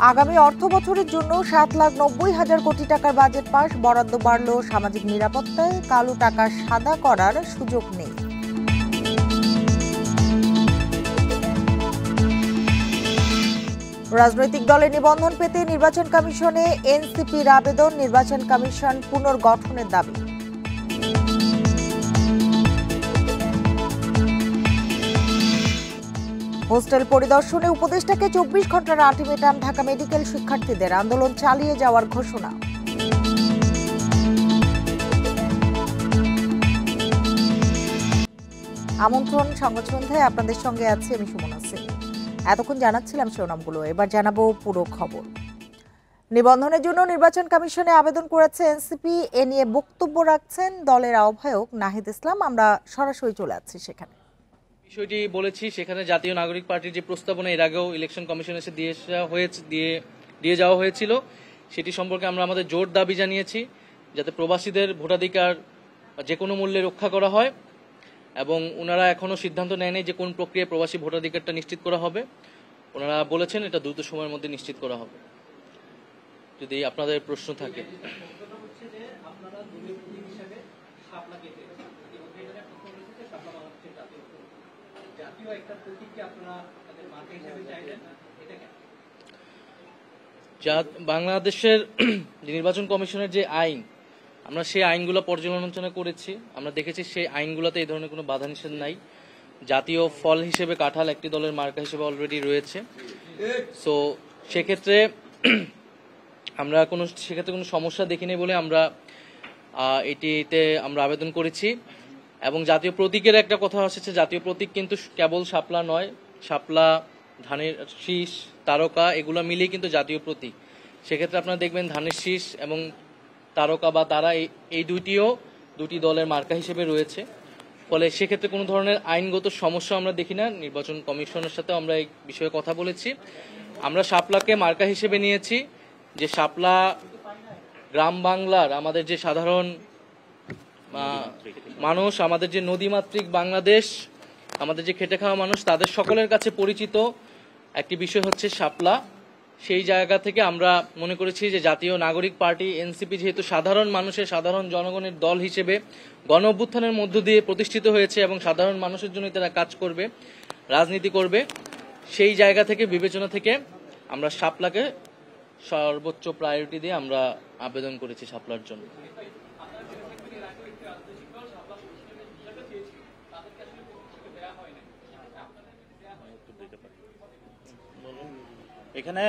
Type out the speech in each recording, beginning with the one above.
আগামী অর্থবছরের জন্য ৭,৯০,০০০ কোটি টাকার বাজেট পাস, বরাদ্দ বাড়ল সামাজিক নিরাপত্তায়, কালো টাকা সাদা করার সুযোগ নেই। রাজনৈতিক দলের নিবন্ধন পেতে নির্বাচন কমিশনে এনসিপির আবেদন, নির্বাচন কমিশন পুনর্গঠনের দাবি। হোস্টেল পরিদর্শনে উপদেষ্টাকে ২৪ ঘন্টার আলটিমেটাম, ঢাকা মেডিকেল শিক্ষার্থীদের আন্দোলন চালিয়ে যাওয়ার ঘোষণা। আমন্ত্রণ সংবাদ সন্ধ্যায়, আপনাদের সঙ্গে আছি আমি সুমনা সিং। এতক্ষণ জানাচ্ছিলাম শিরোনামগুলো, এবার জানাবো পুরো খবর। নিবন্ধনের জন্য নির্বাচন কমিশনে আবেদন করেছে এনসিপি, এ নিয়ে বক্তব্য রাখছেন দলের আহ্বায়ক নাহিদ ইসলাম। আমরা সরাসরি চলে যাচ্ছি সেখানে। বিষয়টি বলেছি, সেখানে জাতীয় নাগরিক পার্টির যে প্রস্তাবনা এর আগেও ইলেকশন কমিশনে এসে দিয়ে যাওয়া হয়েছিল, সেটি সম্পর্কে আমরা আমাদের জোর দাবি জানিয়েছি যাতে প্রবাসীদের ভোটাধিকার যে কোনো মূল্যে রক্ষা করা হয়, এবং ওনারা এখনো সিদ্ধান্ত নেয়নি যে কোন প্রক্রিয়ায় প্রবাসী ভোটাধিকারটা নিশ্চিত করা হবে। ওনারা বলেছেন এটা দ্রুত সময়ের মধ্যে নিশ্চিত করা হবে। যদি আপনাদের প্রশ্ন থাকে। বাংলাদেশের নির্বাচন কমিশনের যে আইন, আমরা সেই আইনগুলো পর্যালোচনা করেছি। আমরা দেখেছি সেই আইনগুলোতে এই ধরনের কোনো বাধা নিষেধ নাই। জাতীয় ফল হিসেবে কাঁঠাল একটি দলের মার্কা হিসেবে অলরেডি রয়েছে। সো সেক্ষেত্রে আমরা কোনো সমস্যা দেখিনি বলে আমরা এটিতে আমরা আবেদন করেছি। এবং জাতীয় প্রতীকের একটা কথা এসেছে, জাতীয় প্রতীক কিন্তু কেবল শাপলা নয়, শাপলা, ধানের শীষ, তারকা এগুলো মিলেই কিন্তু জাতীয় প্রতীক। সেক্ষেত্রে আপনারা দেখবেন ধানের শীষ এবং তারকা বা তারা এই দুটি দলের মার্কা হিসেবে রয়েছে। ফলে সেক্ষেত্রে কোনো ধরনের আইনগত সমস্যা আমরা দেখি না। নির্বাচন কমিশনের সাথে আমরা এই বিষয়ে কথা বলেছি। আমরা শাপলাকে মার্কা হিসেবে নিয়েছি, যে শাপলা গ্রাম বাংলার আমাদের যে সাধারণ মানুষ, আমাদের যে নদীমাতৃক বাংলাদেশ, আমাদের যে খেটে খাওয়া মানুষ, তাদের সকলের কাছে পরিচিত একটি বিষয় হচ্ছে শাপলা। সেই জায়গা থেকে আমরা মনে করেছি যে জাতীয় নাগরিক পার্টি এনসিপি যেহেতু সাধারণ মানুষের, সাধারণ জনগণের দল হিসেবে গণ অভ্যুত্থানের মধ্য দিয়ে প্রতিষ্ঠিত হয়েছে এবং সাধারণ মানুষের জন্য তারা কাজ করবে, রাজনীতি করবে, সেই জায়গা থেকে বিবেচনা থেকে আমরা শাপলাকে সর্বোচ্চ প্রায়োরিটি দিয়ে আমরা আবেদন করেছি শাপলার জন্য। এখানে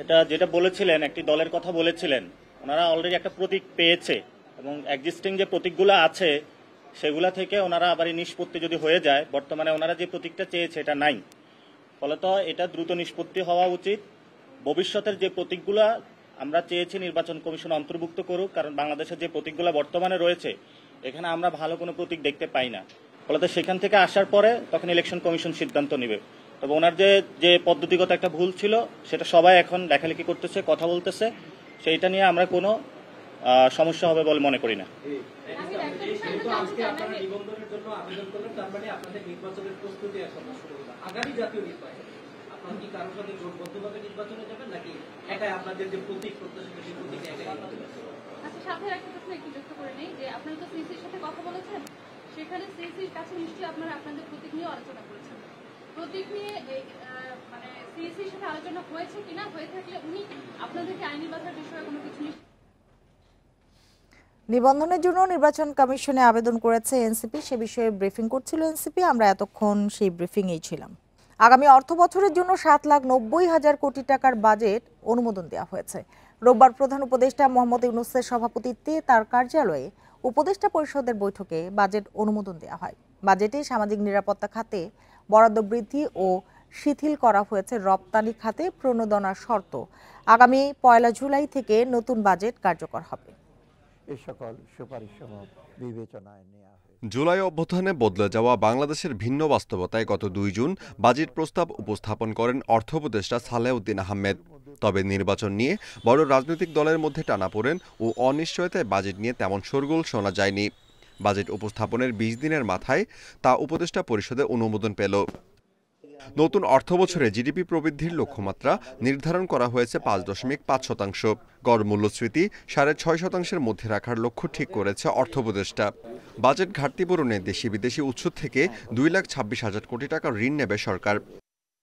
এটা যেটা বলেছিলেন, একটি দলের কথা বলেছিলেন, ওনারা অলরেডি একটা প্রতীক পেয়েছে এবং এক্সিস্টিং যে প্রতীকগুলো আছে সেগুলা থেকে ওনারা আবার নিষ্পত্তি যদি হয়ে যায়, বর্তমানে ওনারা যে প্রতীকটা চেয়েছে এটা নাই। ফলত এটা দ্রুত নিষ্পত্তি হওয়া উচিত। ভবিষ্যতের যে প্রতীকগুলা আমরা চেয়েছি নির্বাচন কমিশন অন্তর্ভুক্ত করুক, কারণ বাংলাদেশের যে প্রতীকগুলো বর্তমানে রয়েছে এখানে আমরা ভালো কোনো প্রতীক দেখতে পাই না। ফলত সেখান থেকে আসার পরে তখন ইলেকশন কমিশন সিদ্ধান্ত নেবে। তবে ওনার যে পদ্ধতিগত একটা ভুল ছিল সেটা সবাই এখন লেখালেখি করতেছে, কথা বলতেছে, সেইটা নিয়ে আমরা কোনো সমস্যা হবে বলে মনে করি না। সেখানে সিসির কাছে নিশ্চয়ই আপনারা আপনাদের প্রতীক নিয়ে আলোচনা করেছেন। প্রতীক নিয়ে মানে সিসির সাথে আলোচনা হয়েছে কিনা, হয়ে থাকলে উনি আপনাদেরকে আইনি বাধার বিষয়ে কোনো কিছু নিবন্ধনের জন্য নির্বাচন কমিশনে আবেদন করেছে এনসিপি, সে বিষয়ে ব্রিফিং করছিল এনসিপি। আমরা এতক্ষণ সেই ব্রিফিংয়েই ছিলাম। আগামী অর্থ বছরের জন্য ৭,৯০,০০০ কোটি টাকার বাজেট অনুমোদন দেওয়া হয়েছে। রোববার প্রধান উপদেষ্টা মোহাম্মদ ইউনূসের সভাপতিত্বে তার কার্যালয়ে উপদেষ্টা পরিষদের বৈঠকে বাজেট অনুমোদন দেওয়া হয়। বাজেটে সামাজিক নিরাপত্তা খাতে বরাদ্দ বৃদ্ধি ও শিথিল করা হয়েছে রপ্তানি খাতে প্রণোদনার শর্ত। আগামী ১ জুলাই থেকে নতুন বাজেট কার্যকর হবে। এই সকল সুপারিশসমূহ বিবেচনায় নেওয়া হয়েছে। জুলাই অভ্যুত্থানে বদলে যাওয়া বাংলাদেশের ভিন্ন বাস্তবতায় গত ২ জুন বাজেট প্রস্তাব উপস্থাপন করেন অর্থ উপদেষ্টা সালেউদ্দিন আহমেদ। তবে নির্বাচন নিয়ে বড় রাজনৈতিক দলের মধ্যে টানাপোড়েন ও অনিশ্চয়তায় বাজেট নিয়ে তেমন শোরগোল শোনা যায়নি। বাজেট উপস্থাপনের ২০ দিনের মাথায় তা উপদেষ্টা পরিষদে অনুমোদন পেল। নতুন অর্থবছরে জিডিপি প্রবৃদ্ধির লক্ষ্যমাত্রা নির্ধারণ করা হয়েছে 5.5%। গড় মূল্যস্ফীতি 6.5%-এর মধ্যে রাখার লক্ষ্য ঠিক করেছে অর্থ উপদেষ্টা। বাজেট ঘাটতি পূরণে দেশি বিদেশি উৎস থেকে 2,26,000 কোটি টাকা ঋণ নেবে সরকার।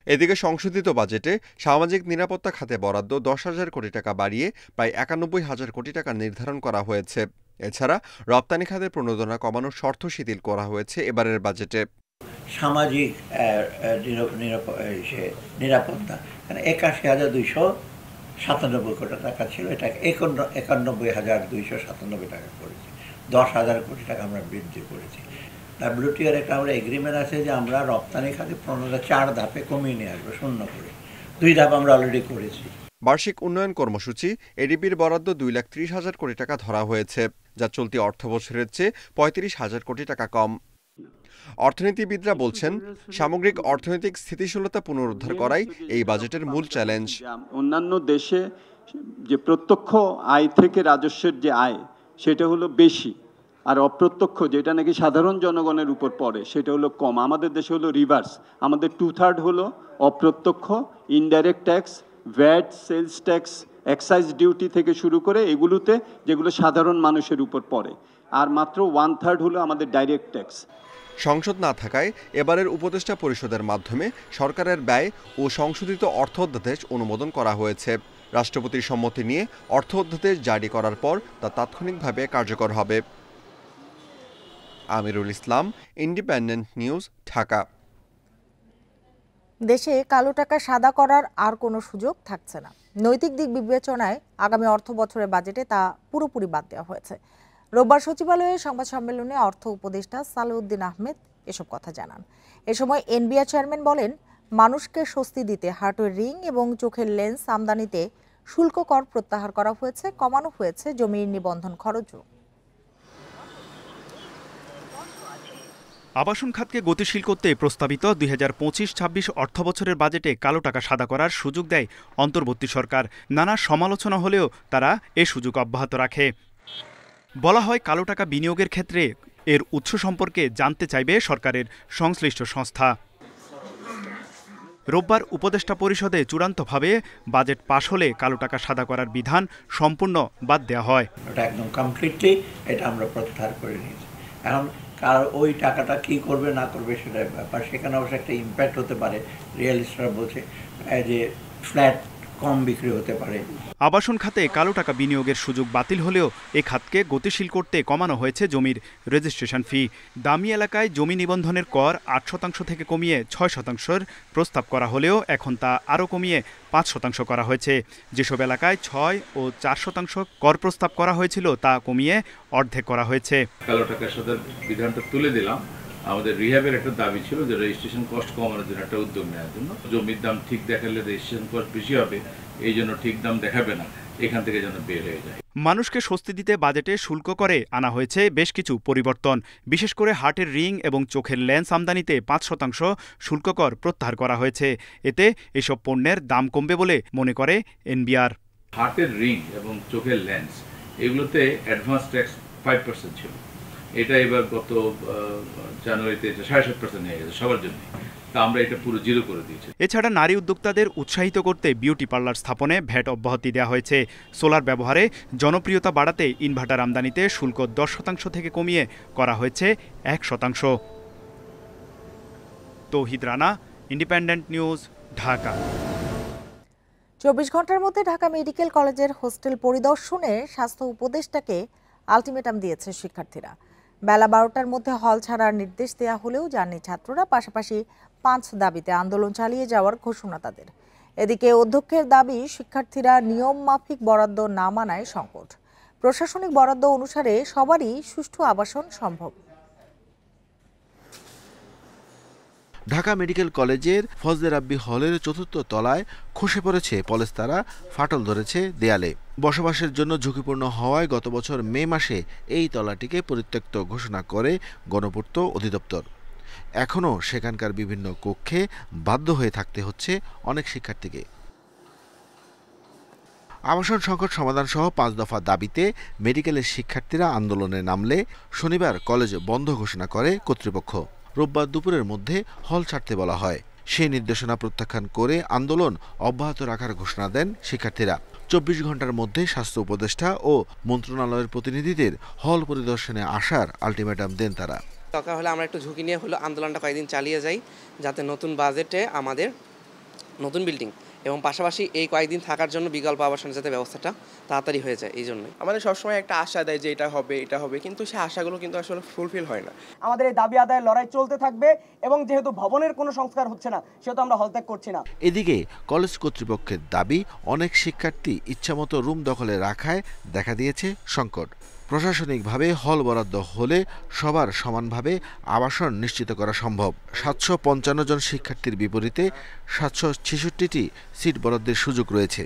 এদিকে সংশোধিত বাজেটে সামাজিক নিরাপত্তা খাতে বরাদ্দ 10,000 কোটি টাকা বাড়িয়ে প্রায় 91,000 কোটি টাকা নির্ধারণ করা হয়েছে। এছাড়া রপ্তানি খাতের প্রণোদনা কমানোর শর্ত শিথিল করা হয়েছে এবারের বাজেটে। সামাজিক নিরাপত্তা 81,297 কোটি টাকা ছিল, এটা 91,297 টাকা করেছি। 10,000 কোটি টাকা আমরা বৃদ্ধি করেছি। WTO-র একটা আমরা এগ্রিমেন্ট আছে যে আমরা রপ্তানি খাতে প্রণোদনা 4 ধাপে কমিয়ে নিয়ে আসবো, 0 করে। 2 ধাপ আমরা অলরেডি করেছি। বার্ষিক উন্নয়ন কর্মসূচি এডিপির বরাদ্দ 2,30,000 কোটি টাকা ধরা হয়েছে, যা চলতি অর্থবছরের চেয়ে 35,000 কোটি টাকা কম। অর্থনীতিবিদরা বলছেন, সামগ্রিক অর্থনৈতিক স্থিতিশীলতা পুনরুদ্ধার করাই এই বাজেটের মূল চ্যালেঞ্জ। অন্যান্য দেশে যে প্রত্যক্ষ আয় থেকে রাজস্বের যে আয় সেটা হলো বেশি, আর অপ্রত্যক্ষ যেটা নাকি সাধারণ জনগণের উপর পড়ে সেটা হলো কম। আমাদের দেশে হলো রিভার্স, আমাদের 2/3 হলো অপ্রত্যক্ষ, indirect tax, VAT, sales tax, excise duty থেকে শুরু করে এগুলোতে যেগুলো সাধারণ মানুষের উপর পড়ে, আর মাত্র 1/3 হলো আমাদের ডাইরেক্ট ট্যাক্স। সংসদ না থাকায় এবারের উপদেষ্টা পরিষদের মাধ্যমে সরকারের ব্যয় ও সংশোধিত অর্থ অধ্যাদেশ অনুমোদন করা হয়েছে। রাষ্ট্রপতির সম্মতি নিয়ে অর্থ অধ্যাদেশ জারি করার পর তা তাৎক্ষণিকভাবে কার্যকর হবে। Amirul Islam, independent news, Dhaka. দেশে কালো টাকা সাদা করার আর কোনো সুযোগ থাকছে না। নৈতিক দিক বিবেচনায় আগামী অর্থ বছরের বাজেটে তা পুরোপুরি বাদ দেওয়া হয়েছে। রোববার সচিবালয়ে সংবাদ সম্মেলনে অর্থ উপদেষ্টা সালেউদ্দিন আহমেদ এসব কথা জানান। এ সময় এনবিআর চেয়ারম্যান বলেন, মানুষকে স্বস্তি দিতে হার্টের রিং এবং চোখের লেন্স আমদানিতে শুল্ক কর প্রত্যাহার করা হয়েছে, কমানো হয়েছে জমির নিবন্ধন খরচও। আবাসন খাতকে গতিশীল করতে প্রস্তাবিত 2025-26 অর্থবছরের বাজেটে কালো টাকা সাদা করার সুযোগ দেয় অন্তর্বর্তী সরকার। নানা সমালোচনা হলেও তারা এ সুযোগ অব্যাহত রাখে। বলা হয়, কালো টাকা বিনিয়োগের ক্ষেত্রে এর উৎস সম্পর্কে জানতে চাইবে সরকারের সংশ্লিষ্ট সংস্থা। রোববার উপদেষ্টা পরিষদে চূড়ান্তভাবে বাজেট পাশ হলে কালো টাকা সাদা করার বিধান সম্পূর্ণ বাদ দেওয়া হয়। এটা একদম কমপ্লিটলি এটা আমরা প্রত্যাহার করে নিয়েছি। এখন কার ওই টাকাটা কি করবে না করবে সেটার ব্যাপার, সেখানে অবশ্য একটা ইম্প্যাক্ট হতে পারে। রিয়েলিস্টরা বলছে যে ফ্ল্যাট কম বিক্রি হতে পারে। আবাসন খাতে কালো টাকা বিনিয়োগের সুযোগ বাতিল হলেও এ খাতকে গতিশীল করতে কমানো হয়েছে জমির রেজিস্ট্রেশন ফি। দামি এলাকায় জমি নিবন্ধনের কর 8% থেকে কমিয়ে 6%-এর প্রস্তাব করা হলেও এখন তা আরও কমিয়ে 5% করা হয়েছে। যেসব এলাকায় 6 ও 4% কর প্রস্তাব করা হয়েছিল তা কমিয়ে অর্ধেক করা হয়েছে। কালো টাকা সাদার বিধানটা তুলে দিলাম। আমাদের রিহ্যাবের একটা দাবি ছিল যে রেজিস্ট্রেশন কস্ট কমানোর জন্য একটা উদ্যোগ নেওয়ার জন্য। জমির দাম ঠিক দেখালে রেজিস্ট্রেশন কস্ট বেশি হবে, এই জন্য ঠিক দাম দেখাবে না, এখান থেকে যেন বের হয়ে যায়। মানুষকে স্বস্তি দিতে বাজেটে শুল্ক করে আনা হয়েছে বেশ কিছু পরিবর্তন। বিশেষ করে হার্টের রিং এবং চোখের লেন্স আমদানিতে 5% শুল্ক কর প্রত্যাহার করা হয়েছে। এতে এসব পণ্যের দাম কমবে বলে মনে করে এনবিআর। হার্টের রিং এবং চোখের লেন্স এগুলোতে অ্যাডভান্স ট্যাক্স 5% ছিল, এটা এবার গত জানুয়ারিতে 7.5% হয়ে গেছে সবার জন্য। তা আমরা এটা পুরো জিরো করে দিয়েছি। এছাড়া নারী উদ্যোক্তাদের উৎসাহিত করতে বিউটি পার্লার স্থাপনে ভ্যাট অব্যাহতি দেওয়া হয়েছে। সোলার ব্যবহারে জনপ্রিয়তা বাড়াতে ইনভার্টার আমদানিতে শুল্ক 10% থেকে কমিয়ে করা হয়েছে 1%। তৌহিদ রানা, ইন্ডিপেন্ডেন্ট নিউজ, ঢাকা। 24 ঘন্টার মধ্যে ঢাকা মেডিকেল কলেজের হোস্টেল পরিদর্শনে স্বাস্থ্য উপদেষ্টাকে আলটিমেটাম দিয়েছে শিক্ষার্থীরা। বেলা 12টার মধ্যে হল ছাড়ার নির্দেশ দেওয়া হলেও যাননি ছাত্ররা। পাশাপাশি 5 দাবিতে আন্দোলন চালিয়ে যাওয়ার ঘোষণা তাদের। এদিকে অধ্যক্ষের দাবি, শিক্ষার্থীরা নিয়ম মাফিক বরাদ্দ না মানায় সংকট। প্রশাসনিক বরাদ্দ অনুসারে সবারই সুষ্ঠু আবাসন সম্ভব। ঢাকা মেডিকেল কলেজের ফজলে রাব্বি হলের 4র্থ তলায় খসে পড়েছে পলেস্তারা, ফাটল ধরেছে দেয়ালে। বসবাসের জন্য ঝুঁকিপূর্ণ হওয়ায় গত বছর মে মাসে এই তলাটিকে পরিত্যক্ত ঘোষণা করে গণপূর্ত অধিদপ্তর। এখনও সেখানকার বিভিন্ন কক্ষে বাধ্য হয়ে থাকতে হচ্ছে অনেক শিক্ষার্থীকে। আবাসন সংকট সমাধান সহ 5 দফা দাবিতে মেডিকেলের শিক্ষার্থীরা আন্দোলনে নামলে শনিবার কলেজ বন্ধ ঘোষণা করে কর্তৃপক্ষ। রোববার দুপুরের মধ্যে হল ছাড়তে বলা হয়। সেই নির্দেশনা প্রত্যাখ্যান করে আন্দোলন অব্যাহত রাখার ঘোষণা দেন শিক্ষার্থীরা। 24 ঘন্টার মধ্যে স্বাস্থ্য উপদেষ্টা ও মন্ত্রণালয়ের প্রতিনিধিদের হল পরিদর্শনে আসার আলটিমেটাম দেন তারা। দরকার হলে আমরা একটু ঝুঁকি নিয়ে হলো আন্দোলনটা কয়েকদিন চালিয়ে যাই, যাতে নতুন বাজেটে আমাদের নতুন বিল্ডিং এবং পাশাপাশি এই কয়েকদিন থাকার জন্য বিকল্প আবাসনের যাতে ব্যবস্থাটা তাড়াতাড়ি হয়ে যায়। এই জন্যই আমাদের সবসময় একটা আশা দেয় যে এটা হবে, কিন্তু সেই আশাগুলো কিন্তু আসলে ফুলফিল হয় না। আমাদের এই দাবি আদায়ের লড়াই চলতে থাকবে এবং যেহেতু ভবনের কোনো সংস্কার হচ্ছে না সেহেতু আমরা হল ত্যাগ করছি না। এদিকে কলেজ কর্তৃপক্ষের দাবি, অনেক শিক্ষার্থী ইচ্ছামতো রুম দখলে রাখায় দেখা দিয়েছে সংকট। প্রশাসনিকভাবে হল বরাদ্দ হলে সবার সমানভাবে আবাসন নিশ্চিত করা সম্ভব। 755 জন শিক্ষার্থীর বিপরীতে 766টি সিট বরাদ্দের সুযোগ রয়েছে।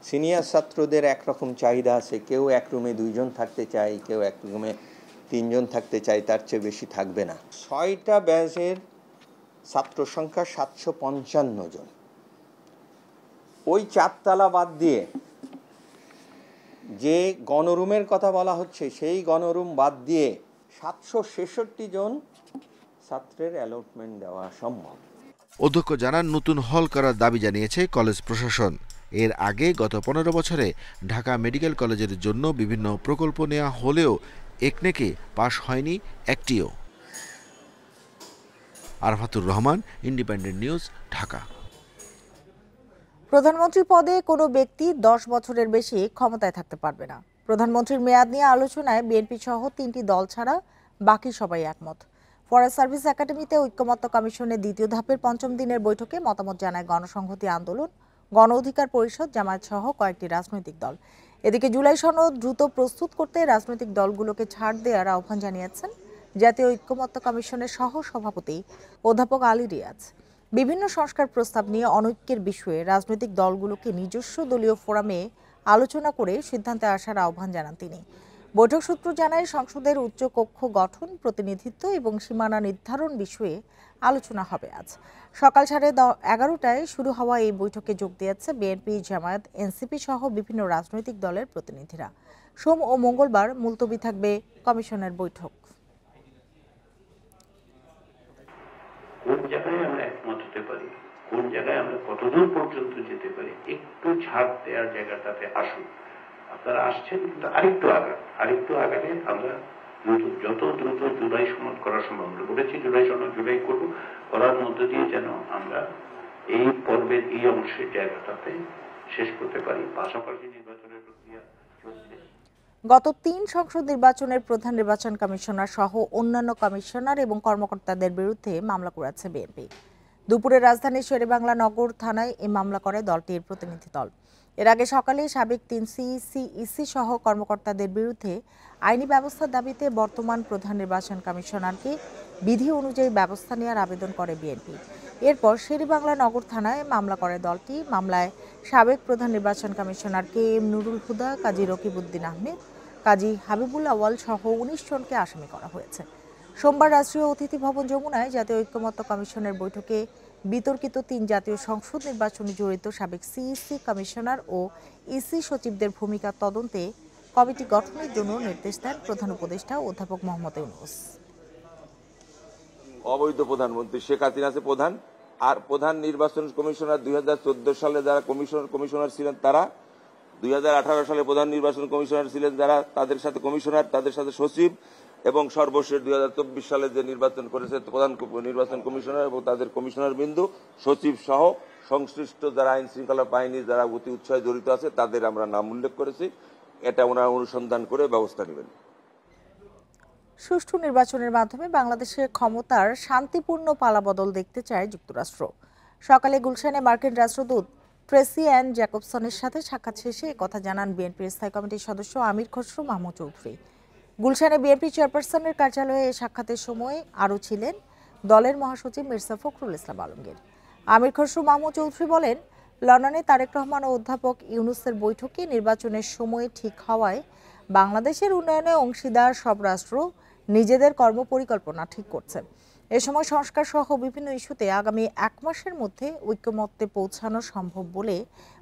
সিনিয়র ছাত্রদের একরকম চাহিদা আছে, কেউ এক রুমে 2 জন থাকতে চায়, কেউ এক রুমে 3 জন থাকতে চায়, তার চেয়ে বেশি থাকবে না। 6টা ব্যাচের ছাত্র সংখ্যা 755 জন। ওই 4 তলা বাদ দিয়ে যে গণরুমের কথা বলা হচ্ছে সেই গণরুম বাদ দিয়ে 766 জন ছাত্রের অ্যালটমেন্ট দেওয়া সম্ভব। অধ্যক্ষ জানান, নতুন হল করার দাবি জানিয়েছে কলেজ প্রশাসন। এর আগে গত 15 বছরে ঢাকা মেডিকেল কলেজের জন্য বিভিন্ন প্রকল্প নেওয়া হলেও একনেকে পাশ হয়নি একটিও। Arfatur Rahman, independent news, Dhaka. প্রধানমন্ত্রী পদে কোনো ব্যক্তি 10 বছরের বেশি ক্ষমতায় থাকতে পারবে না। প্রধানমন্ত্রীর মেয়াদ নিয়ে আলোচনায় বিএনপি সহ 3টি দল ছাড়া বাকি সবাই একমত। ফরেস্ট সার্ভিস একাডেমিতে ঐক্যমত্য কমিশনের 2য় ধাপের 5ম দিনের বৈঠকে মতামত জানায় গণসংহতি আন্দোলন, গণ অধিকার পরিষদ, জামায়াত সহ কয়েকটি রাজনৈতিক দল। এদিকে জুলাই সনদ দ্রুত প্রস্তুত করতে রাজনৈতিক দলগুলোকে ছাড় দেওয়ার আহ্বান জানিয়েছেন জাতীয় ঐক্যমত্য কমিশনের সহ সভাপতি অধ্যাপক আলী রিয়াজ। বিভিন্ন সংস্কার প্রস্তাব নিয়ে অনৈক্যের বিষয়ে রাজনৈতিক দলগুলোকে নিজস্ব দলীয় ফোরামে আলোচনা করে সিদ্ধান্তে আসার আহ্বান জানান তিনি। বৈঠক সূত্র জানায়, সংসদের উচ্চ কক্ষ গঠন, প্রতিনিধিত্ব এবং সীমানা নির্ধারণ বিষয়ে আলোচনা হবে আজ সকাল 11:30টায় শুরু হওয়া এই বৈঠকে যোগ দিয়েছে বিএনপি, জামায়াত, এনসিপি সহ বিভিন্ন রাজনৈতিক দলের প্রতিনিধিরা। সোম ও মঙ্গলবার মুলতবি থাকবে কমিশনের বৈঠক। কোন জায়গায় আমরা একমত হতে পারি, কোন জায়গায় আমরা কতদূর পর্যন্ত যেতে পারি, একটু ছাড় দেওয়ার জায়গাটাতে আসুন। আপনারা আসছেন, কিন্তু আরেকটু আগালে আমরা যত দ্রুত জুলাই সনদ করা সম্ভব। আমরা বলেছি জুলাই সনদ জুলাই করার মধ্য দিয়ে যেন আমরা এই পর্বের এই অংশের জায়গাটাতে শেষ করতে পারি। পাশাপাশি নির্বাচনের প্রক্রিয়া চলছে। গত 3 সংসদ নির্বাচনের প্রধান নির্বাচন কমিশনার সহ অন্যান্য কমিশনার এবং কর্মকর্তাদের বিরুদ্ধে মামলা করেছে বিএনপি। দুপুরে রাজধানীর শেরেবাংলা নগর থানায় এই মামলা করে দলটির প্রতিনিধি দল। এর আগে সকালে সাবেক 3 ইসি সহ কর্মকর্তাদের বিরুদ্ধে আইনি ব্যবস্থার দাবিতে বর্তমান প্রধান নির্বাচন কমিশনারকে বিধি অনুযায়ী ব্যবস্থা নেওয়ার আবেদন করে বিএনপি। এরপর শেরেবাংলা নগর থানায় মামলা করে দলটি। মামলায় সাবেক প্রধান নির্বাচন commissioner K M Nurul Huda, কাজী রকিবউদ্দিন আহমেদ, কাজী হাবিবুল আওয়াল সহ 19 জনকে আসামি করা হয়েছে। সোমবার রাষ্ট্রীয় অতিথি ভবন যমুনায় জাতীয় ঐক্যমত্য কমিশনের বৈঠকে বিতর্কিত 3 জাতীয় সংসদ নির্বাচনে জড়িত সাবেক সিইসি কমিশনার ও ইসি সচিবদের ভূমিকা তদন্তে কমিটি গঠনের জন্য নির্দেশ দেন প্রধান উপদেষ্টা অধ্যাপক মোহাম্মদ ইউনূস। অবৈধ প্রধানমন্ত্রী শেখ হাসিনা আছে প্রধান, আর প্রধান নির্বাচন কমিশনার 2014 সালে যারা কমিশনার ছিলেন তারা, 2018 সালে প্রধান নির্বাচন কমিশনার ছিলেন যারা, তাদের সাথে কমিশনার, তাদের সাথে সচিব, এবং সর্বশেষ 2024 সালে যে নির্বাচন করেছে প্রধান নির্বাচন কমিশনার এবং তাদের কমিশনার বিন্দু, সচিব সহ সংশ্লিষ্ট যারা আইন শৃঙ্খলা বাহিনী যারা অতি উৎসাহে জড়িত আছে তাদের আমরা নাম উল্লেখ করেছি। এটা ওনারা অনুসন্ধান করে ব্যবস্থা নেবেন। সুষ্ঠু নির্বাচনের মাধ্যমে বাংলাদেশের ক্ষমতার শান্তিপূর্ণ পালাবদল দেখতে চায় যুক্তরাষ্ট্র। সকালে গুলশানে মার্কিন রাষ্ট্রদূত ট্রেসি অ্যান জ্যাকবসনের সাথে সাক্ষাৎ শেষে একথা জানান বিএনপির স্থায়ী কমিটির সদস্য আমির খসরু মাহমুদ চৌধুরী। গুলশানে বিএনপি চেয়ারপারসনের কার্যালয়ে এই সাক্ষাতের সময় আরও ছিলেন দলের মহাসচিব মির্জা ফখরুল ইসলাম আলমগীর। আমির খসরু মাহমুদ চৌধুরী বলেন, লন্ডনে তারেক রহমান ও অধ্যাপক ইউনূসের বৈঠকে নির্বাচনের সময় ঠিক হওয়ায় বাংলাদেশের উন্নয়নে অংশীদার সব রাষ্ট্র নিজেদের কর্মপরিকল্পনা ঠিক করছে। এ সময় সংস্কার সহ বিভিন্ন ইস্যুতে আগামী 1 মাসের মধ্যে ঐক্যমত্যে পৌঁছানো সম্ভব বলে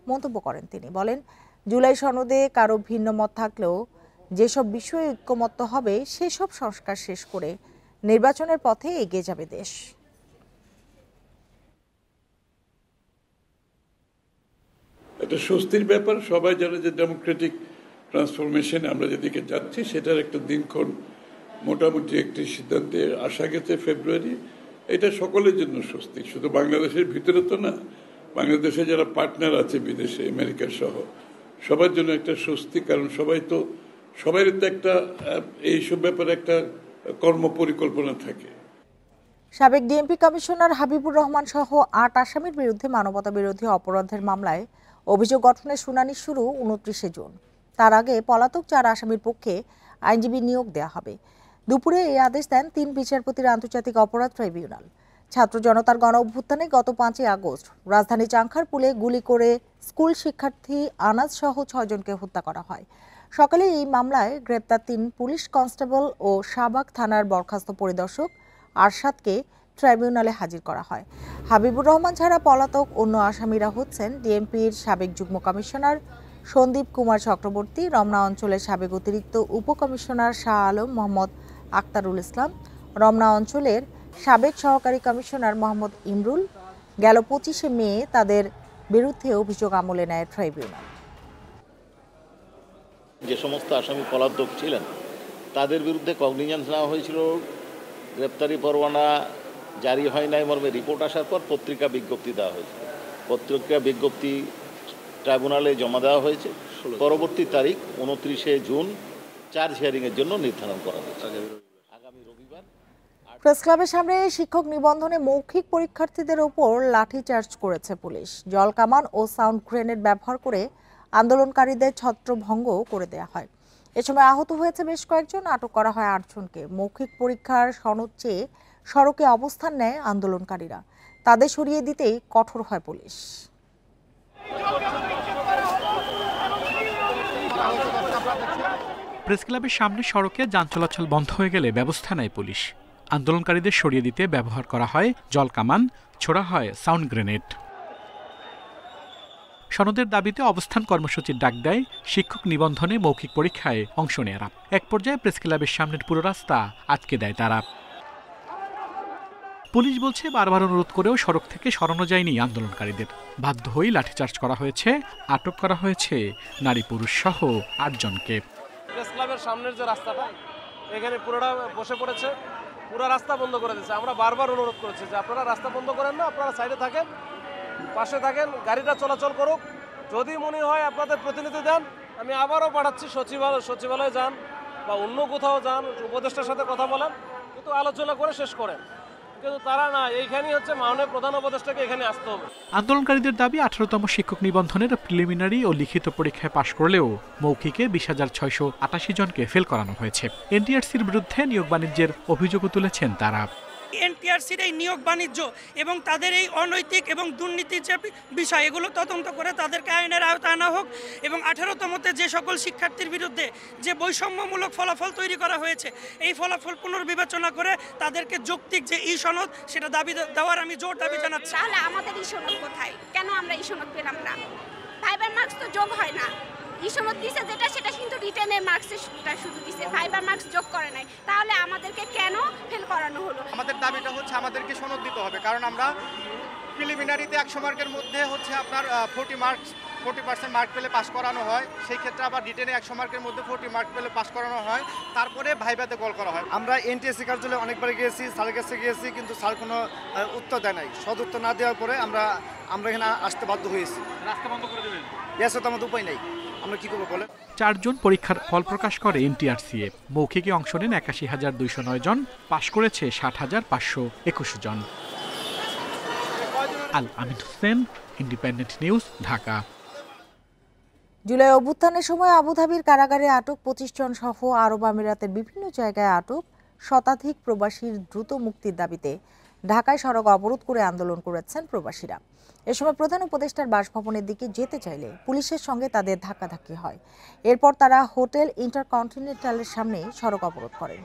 মন্তব্য করেন তিনি। বলেন, জুলাই সনদে কারো ভিন্ন মত থাকলেও যেসব বিষয়ে ঐক্যমত্য হবে সেসব সংস্কার শেষ করে নির্বাচনের পথে এগিয়ে যাবে দেশ। একটা স্বস্তির ব্যাপার। সবাই জানে যে ডেমোক্রেটিক ট্রান্সফরমেশন আমরা যেদিকে যাচ্ছি সেটার একটা দিনক্ষণ মোটামুটি একটি সিদ্ধান্তে আসা গেছে ফেব্রুয়ারি। এটা সকলের জন্য স্বস্তি, শুধু বাংলাদেশের ভিতরে তো না, বাংলাদেশে যারা পার্টনার আছে বিদেশে, আমেরিকা সহ সবার জন্য একটা স্বস্তি। কারণ সবাই তো একটা এইসব ব্যাপারে একটা কর্ম পরিকল্পনা থাকে। সাবেক ডিএমপি কমিশনার হাবিবুর রহমান সহ ৮ আসামির বিরুদ্ধে মানবতা বিরোধী অপরাধের মামলায় অভিযোগ গঠনের শুনানি শুরু ২৯ জুন। তার আগে পলাতক ৪ আসামির পক্ষে আইনজীবী নিয়োগ দেওয়া হবে। দুপুরে এই আদেশ দেন ৩ বিচারপতির আন্তর্জাতিক অপরাধ ট্রাইব্যুনাল। ছাত্র জনতার গণ অভ্যুত্থানে গত ৫ই আগস্ট রাজধানী চাংখারপুলে গুলি করে স্কুল শিক্ষার্থী আনাজ সহ ৬ জনকে হত্যা করা হয়। সকালে এই মামলায় গ্রেপ্তার ৩ পুলিশ কনস্টেবল ও শাহবাগ থানার বরখাস্ত পরিদর্শক আরশাদকে ট্রাইব্যুনালে হাজির করা হয়। হাবিবুর রহমান ছাড়া পলাতক অন্য আসামিরা হচ্ছেন ডিএমপির সাবেক যুগ্ম কমিশনার সন্দীপ কুমার চক্রবর্তী, রমনা অঞ্চলের সাবেক অতিরিক্ত উপকমিশনার শাহ আলম মোহাম্মদ আক্তারুল ইসলাম, রমনা অঞ্চলের সাবেক সহকারী কমিশনার মোহাম্মদ ইমরুল। গেল ২৫শে মে তাদের বিরুদ্ধে অভিযোগ আমলে নেয় ট্রাইব্যুনাল। যে সমস্ত আসামি পলাতক ছিলেন তাদের বিরুদ্ধে কগনিজেন্স নেওয়া হয়েছিল। গ্রেপ্তারি পরোয়ানা জারি হয় নাই মর্মে রিপোর্ট আসার পর পত্রিকা বিজ্ঞপ্তি দেওয়া হয়েছিল। পত্রিকা বিজ্ঞপ্তি ট্রাইব্যুনালে জমা দেওয়া হয়েছে। পরবর্তী তারিখ ২৯শে জুন চার্জ হিয়ারিংয়ের জন্য নির্ধারণ করা হয়েছে। আগামী রবিবার প্রেস ক্লাবের সামনে শিক্ষক নিবন্ধনে মৌখিক পরীক্ষার্থীদের ওপর লাঠিচার্জ করেছে পুলিশ। জলকামান ও সাউন্ড গ্রেনেড ব্যবহার করে আন্দোলনকারীদের ছত্রভঙ্গ করে দেওয়া হয়। এ সময় আহত হয়েছে বেশ কয়েকজন, আটক করা হয় ৮ জনকে। মৌখিক পরীক্ষার সনদ চেয়ে সড়কে অবস্থান নেয় আন্দোলনকারীরা। তাদের সরিয়ে দিতেই কঠোর হয় পুলিশ। প্রেস ক্লাবের সামনে সড়কে যান চলাচল বন্ধ হয়ে গেলে ব্যবস্থা নেয় পুলিশ। আন্দোলনকারীদের সরিয়ে দিতে ব্যবহার করা হয় জলকামান, ছোড়া হয় সাউন্ড গ্রেনেড। সনদের দাবিতে অবস্থান কর্মসূচির ডাক দেয় শিক্ষক নিবন্ধনে মৌখিক পরীক্ষায় অংশ নেয়ারা। এক পর্যায়ে প্রেস ক্লাবের সামনের পুরো রাস্তা আটকে দেয় তারা। পুলিশ বলছে বারবার অনুরোধ করেও সড়ক থেকে সরানো যায়নি আন্দোলনকারীদের। বাধ্য হয়েই লাঠিচার্জ করা হয়েছে। আটক করা হয়েছে নারী পুরুষ সহ ৮ জনকে। প্রেস ক্লাবের সামনের যে রাস্তাটা এখানে পুরোটা বসে পড়েছে, পুরো রাস্তা বন্ধ করে দিয়েছে। আমরা বারবার অনুরোধ করেছি যে আপনারা রাস্তা বন্ধ করেন না, আপনারা সাইডে থাকেন, পাশে থাকেন, গাড়িটা চলাচল করুক। যদি মনে হয় আপনাদের প্রতিনিধি দেন, আমি আবারও পাঠাচ্ছি সচিবালয়ে যান বা অন্য কোথাও যান, উপদেষ্টার সাথে কথা বলেন, কিন্তু আলোচনা করে শেষ করেন। কিন্তু তারা না, এইখানেই হচ্ছে মাননীয় প্রধান উপদেষ্টাকে এখানে আসতে হবে। আন্দোলনকারীদের দাবি 18তম শিক্ষক নিবন্ধনের প্রিলিমিনারি ও লিখিত পরীক্ষায় পাশ করলেও মৌখিকে 20,688 জনকে ফেল করানো হয়েছে। এনটিআরসির বিরুদ্ধে নিয়োগ বাণিজ্যের অভিযোগও তুলেছেন তারা। এনটিআরসির এই নিয়োগ বাণিজ্য এবং তাদের এই অনৈতিক এবং দুর্নীতির যে বিষয়, এগুলো তদন্ত করে তাদেরকে আইনের আওতায় আনা হোক এবং 18তমতে যে সকল শিক্ষার্থীর বিরুদ্ধে যে বৈষম্যমূলক ফলাফল তৈরি করা হয়েছে, এই ফলাফল পুনর্বিবেচনা করে তাদেরকে যৌক্তিক যে ই সনদ সেটা দাবি দেওয়ার আমি জোর দাবি জানাচ্ছি। তাহলে আমাদের ই সনদ কোথায়? কেন আমরা ই সনদ পেলাম না? ভাইবার মার্কস তো যোগ হয় না। ই সনদ দিছে যেটা, সেটা কিন্তু রিটেনের মার্কসটা শুধু দিছে, ভাইবার মার্কস যোগ করে নাই। তাহলে আমাদেরকে কেন ফেল করানো হলো? আমাদের দাবিটা হচ্ছে আমাদেরকে সনদ দিতে হবে, কারণ আমরা প্রিলিমিনারিতে 100 মার্কের মধ্যে হচ্ছে আপনার 40% মার্ক পেলে পাস করানো হয়। সেই ক্ষেত্রে আবার রিটেনে 100 মার্কের মধ্যে 40 মার্ক পেলে পাস করানো হয়, তারপরে ভাইভাতে কল করা হয়। আমরা এনটিএসসি কার্যালয়ে অনেকবার গিয়েছি, স্যারের কাছে গিয়েছি, কিন্তু স্যার কোনো উত্তর দেয় নাই। সদুত্তর না দেওয়ার পরে আমরা এখানে আসতে বাধ্য হয়েছি। রাস্তা বন্ধ করে দেবেন? ইয়াস, তো আমাদের উপায় নেই, আমরা কি করবো বলে। 4 জন পরীক্ষার ফল প্রকাশ করে এনটিআরসিএ। মৌখিকে অংশ নেন 81,209 জন, পাশ করেছে 60,521 জন। আল আমিন হোসেন, ইন্ডিপেন্ডেন্ট নিউজ, ঢাকা। জুলাই অভ্যুত্থানের সময় আবুধাবির কারাগারে আটক 25 জন সহ আরব আমিরাতের বিভিন্ন জায়গায় আটক শতাধিক প্রবাসীর দ্রুত মুক্তির দাবিতে ঢাকায় সড়ক অবরোধ করে আন্দোলন করেছেন প্রবাসীরা। এ সময় প্রধান উপদেষ্টার বাসভবনের দিকে যেতে চাইলে পুলিশের সঙ্গে তাদের ধাক্কাধাক্কি হয়। এরপর তারা হোটেল ইন্টারকন্টিনেন্টালের সামনে সড়ক অবরোধ করেন।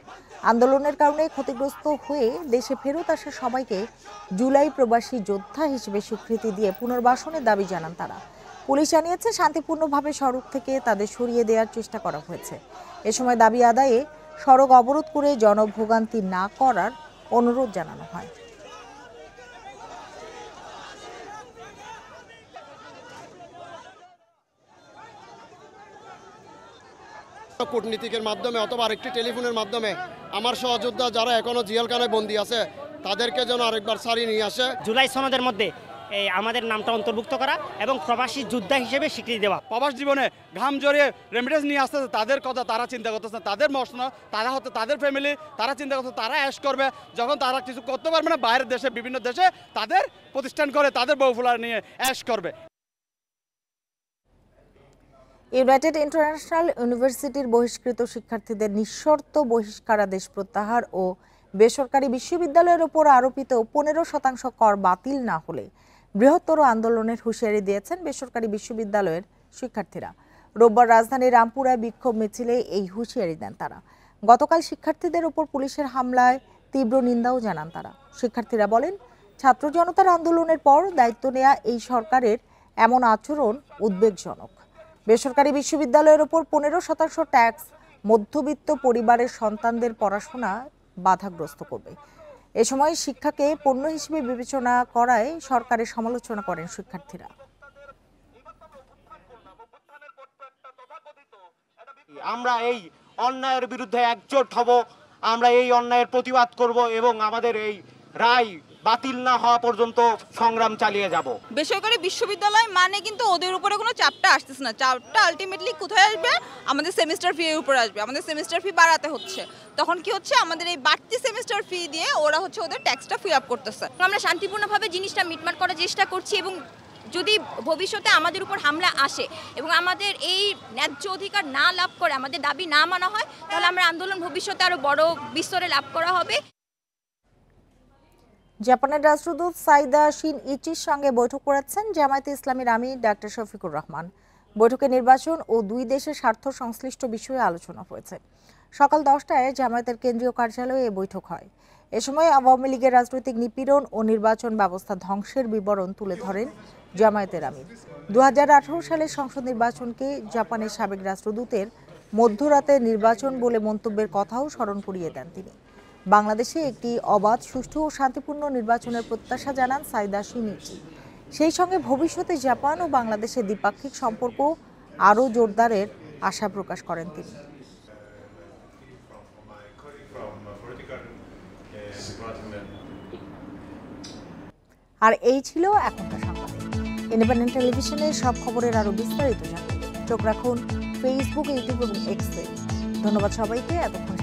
আন্দোলনের কারণে ক্ষতিগ্রস্ত হয়ে দেশে ফেরত আসা সবাইকে জুলাই প্রবাসী যোদ্ধা হিসেবে স্বীকৃতি দিয়ে পুনর্বাসনের দাবি জানান তারা। পুলিশ জানিয়েছে শান্তিপূর্ণভাবে সড়ক থেকে তাদের সরিয়ে দেওয়ার চেষ্টা করা হয়েছে। এ সময় দাবি আদায়ে সড়ক অবরোধ করে জনভোগান্তি না করার অনুরোধ জানানো হয়। কূটনীতিকের মাধ্যমে অথবা আরেকটি টেলিফোনের মাধ্যমে আমার সহযোদ্ধা যারা এখনো জেলখানায় বন্দী আছে তাদেরকে যেন আরেকবার ছাড়িয়ে নিয়ে আসে। জুলাই সনদের মধ্যে আমাদের নামটা অন্তর্ভুক্ত করা এবং প্রবাসী যোদ্ধা হিসেবে স্বীকৃতি দেওয়া। প্রবাস জীবনে ঘাম জড়িয়ে রেমিটেন্স নিয়ে আসতেছে, তাদের কথা তারা চিন্তা করতেছে, তাদের মশনা তারা হতে তাদের ফ্যামিলি তারা চিন্তা করছে, তারা অ্যাশ করবে যখন তারা কিছু করতে পারবে না, বাইরের দেশে বিভিন্ন দেশে তাদের প্রতিষ্ঠান করে তাদের বউফুলা নিয়ে অ্যাশ করবে। ইউনাইটেড ইন্টারন্যাশনাল ইউনিভার্সিটির বহিষ্কৃত শিক্ষার্থীদের নিঃশর্ত বহিষ্কারাদেশ প্রত্যাহার ও বেসরকারি বিশ্ববিদ্যালয়ের উপর আরোপিত 15% কর বাতিল না হলে বৃহত্তর আন্দোলনের হুঁশিয়ারি দিয়েছেন বেসরকারি বিশ্ববিদ্যালয়ের শিক্ষার্থীরা। রোববার রাজধানীর রামপুরায় বিক্ষোভ মিছিলে এই হুঁশিয়ারি দেন তারা। গতকাল শিক্ষার্থীদের উপর পুলিশের হামলায় তীব্র নিন্দাও জানান তারা। শিক্ষার্থীরা বলেন, ছাত্র জনতার আন্দোলনের পর দায়িত্ব নেওয়া এই সরকারের এমন আচরণ উদ্বেগজনক। বেসরকারি বিশ্ববিদ্যালয়ের উপর 15% ট্যাক্স মধ্যবিত্ত পরিবারের সন্তানদের পড়াশোনা বাধাগ্রস্ত করবে। এ সময় শিক্ষাকে পণ্য হিসেবে বিবেচনা করায় সরকারের সমালোচনা করেন শিক্ষার্থীরা। আমরা এই অন্যায়ের বিরুদ্ধে একজোট হব, আমরা এই অন্যায়ের প্রতিবাদ করব এবং আমাদের এই রায় বাতিল না হওয়া পর্যন্ত সংগ্রাম চালিয়ে যাব। বেসরকারি বিশ্ববিদ্যালয় মানে কিন্তু ওদের উপরে কোনো চাপটা আসতেছে না, চাপটা আলটিমেটলি কোথায় আসবে? আমাদের সেমিস্টার ফি এর উপরে আসবে। আমাদের সেমিস্টার ফি বাড়াতে হচ্ছে, তখন কি হচ্ছে আমাদের এই বাড়তি সেমিস্টার ফি দিয়ে ওরা হচ্ছে ওদের ট্যাক্সটা ফিল আপ করতেছে। আমরা শান্তিপূর্ণভাবে জিনিসটা মিটমাট করার চেষ্টা করছি এবং যদি ভবিষ্যতে আমাদের উপর হামলা আসে এবং আমাদের এই ন্যায্য অধিকার না লাভ করে, আমাদের দাবি না মানা হয়, তাহলে আমরা আন্দোলন ভবিষ্যতে আরো বড় বিস্তরে লাভ করা হবে। জাপানের রাষ্ট্রদূত সাইদা শিন ইচির সঙ্গে বৈঠক করেছেন জামায়াতে ইসলামীর আমির ডাক্তার শফিকুর রহমান। বৈঠকে নির্বাচন ও দুই দেশের স্বার্থ সংশ্লিষ্ট বিষয়ে আলোচনা হয়েছে। সকাল 10টায় জামায়াতের কেন্দ্রীয় কার্যালয়ে এই বৈঠক হয়। এ সময় আওয়ামী লীগের রাজনৈতিক নিপীড়ন ও নির্বাচন ব্যবস্থা ধ্বংসের বিবরণ তুলে ধরেন জামায়াতের আমির। 2018 সালের সংসদ নির্বাচনকে জাপানের সাবেক রাষ্ট্রদূতের মধ্যরাতে নির্বাচন বলে মন্তব্যের কথাও স্মরণ করিয়ে দেন তিনি। বাংলাদেশে একটি অবাধ, সুষ্ঠু ও শান্তিপূর্ণ নির্বাচনের প্রত্যাশা জানান সাইদা শিন ইচি। সেই সঙ্গে ভবিষ্যতে জাপান ও বাংলাদেশের দ্বিপাক্ষিক সম্পর্ক আরও জোরদারের আশা প্রকাশ করেন তিনি। আর এই ছিল এখনকার সংবাদ। ইন্ডিপেন্ডেন্ট টেলিভিশনের সব খবরের আরও বিস্তারিত জানতে চোখ রাখুন ফেসবুক, ইউটিউব এবং এক্সে। ধন্যবাদ সবাইকে এতক্ষণ